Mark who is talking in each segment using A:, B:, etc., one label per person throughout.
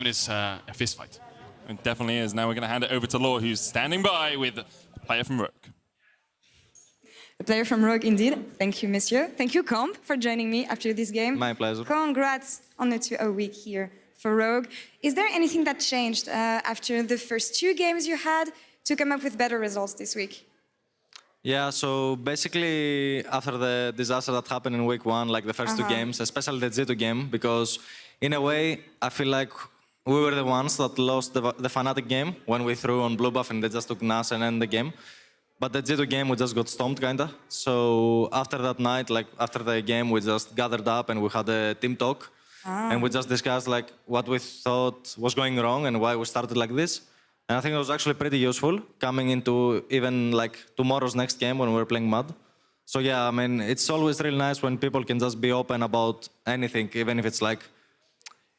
A: It's a fist fight.
B: It definitely is. Now we're going to hand it over to Law, who's standing by with a player from Rogue.
C: A player from Rogue, indeed. Thank you, monsieur. Thank you, Comp, for joining me after this game.
B: My pleasure.
C: Congrats on the 2-0 week here for Rogue. Is there anything that changed after the first 2 games you had to come up with better results this week?
D: Yeah, so basically after the disaster that happened in week 1, like the first 2 games, especially the G2 game, because in a way I feel like we were the ones that lost the Fnatic game when we threw on blue buff and they just took Nash and ended the game. But the G2 game, we just got stomped, kinda. So after that night, like after the game, we just gathered up and we had a team talk. And we just discussed like what we thought was going wrong and why we started like this. And I think it was actually pretty useful coming into even like tomorrow's next game when we're playing Mud. So yeah, I mean, it's always really nice when people can just be open about anything, even if it's like,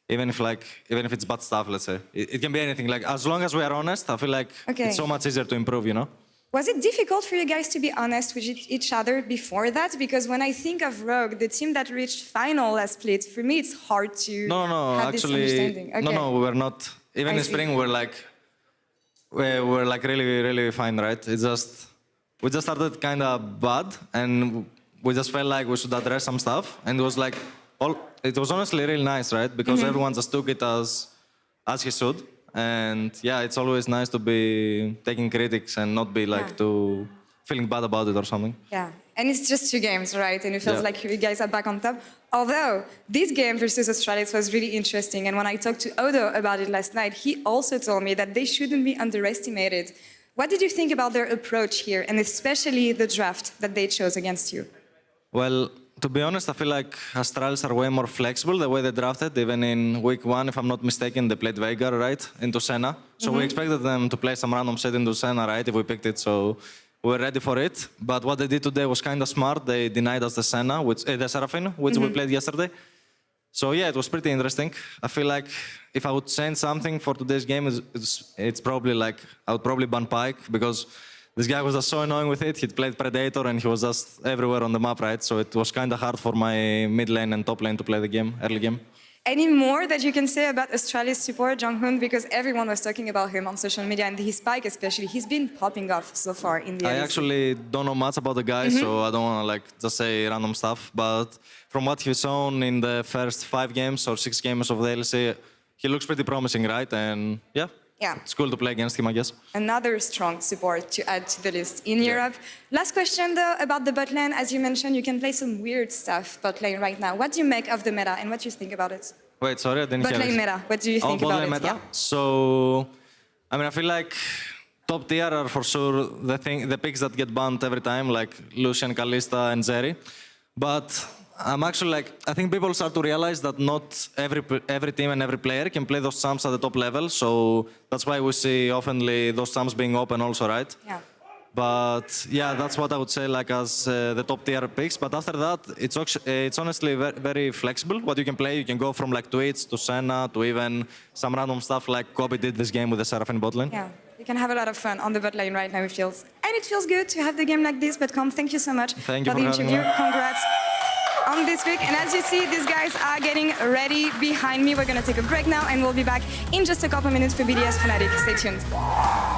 D: even if it's bad stuff, let's say. It can be anything. Like, as long as we are honest, I feel like it's so much easier to improve, you know?
C: Was it difficult for you guys to be honest with each other before that? Because when I think of Rogue, the team that reached final last split, for me it's hard to have this understanding. Okay.
D: No, we were not. Even in spring, we're like really, really fine, right? It's just, we just started kind of bad, and we just felt like we should address some stuff, and it was like, it was honestly really nice, right? Because everyone just took it as he should. And yeah, it's always nice to be taking critics and not be like too feeling bad about it or something.
C: Yeah, and it's just 2 games, right? And it feels like you guys are back on top. Although this game versus Astralis was really interesting, and when I talked to Odo about it last night, he also told me that they shouldn't be underestimated. What did you think about their approach here, and especially the draft that they chose against you?
D: Well, to be honest, I feel like Astralis are way more flexible the way they drafted. Even in week 1, if I'm not mistaken, they played Veigar, right, into Senna. So we expected them to play some random set into Senna, right, if we picked it. So we were ready for it. But what they did today was kind of smart. They denied us the Senna, the Seraphine, which we played yesterday. So yeah, it was pretty interesting. I feel like if I would change something for today's game, it's probably like, I would probably ban Pyke, because this guy was just so annoying with it. He played Predator and he was just everywhere on the map, right? So it was kind of hard for my mid lane and top lane to play the game, early game.
C: Any more that you can say about Astralis support, Jonghoon? Because everyone was talking about him on social media, and his Pyke especially. He's been popping off so far in the
D: I actually don't know much about the guy, so I don't want to like just say random stuff. But from what he's shown in the first 5 games or 6 games of the LEC, he looks pretty promising, right? And yeah. It's cool to play against him, I guess.
C: Another strong support to add to the list in Europe. Last question, though, about the bot lane. As you mentioned, you can play some weird stuff bot lane right now. What do you make of the meta, and what do you think about it?
D: Wait, sorry, I didn't hear
C: Bot lane meta, what do you think about it?
D: Meta?
C: Yeah.
D: So, I mean, I feel like top tier are for sure the picks that get banned every time, like Lucian, Kalista, and Zeri. But I'm actually like, I think people start to realize that not every team and every player can play those champs at the top level. So that's why we see oftenly those champs being open also, right?
C: Yeah.
D: But yeah, that's what I would say like as the top tier picks. But after that, it's honestly very flexible. What you can play, you can go from like Twitch to Senna to even some random stuff like Kobe did this game with the Seraphine bot lane.
C: Yeah, you can have a lot of fun on the bot lane right now, it feels. And it feels good to have the game like this. But Com, thank you so much
D: for
C: the interview. Congrats on this week. And as you see, these guys are getting ready behind me. We're going to take a break now, and we'll be back in just a couple minutes for BDS Fnatic. Stay tuned.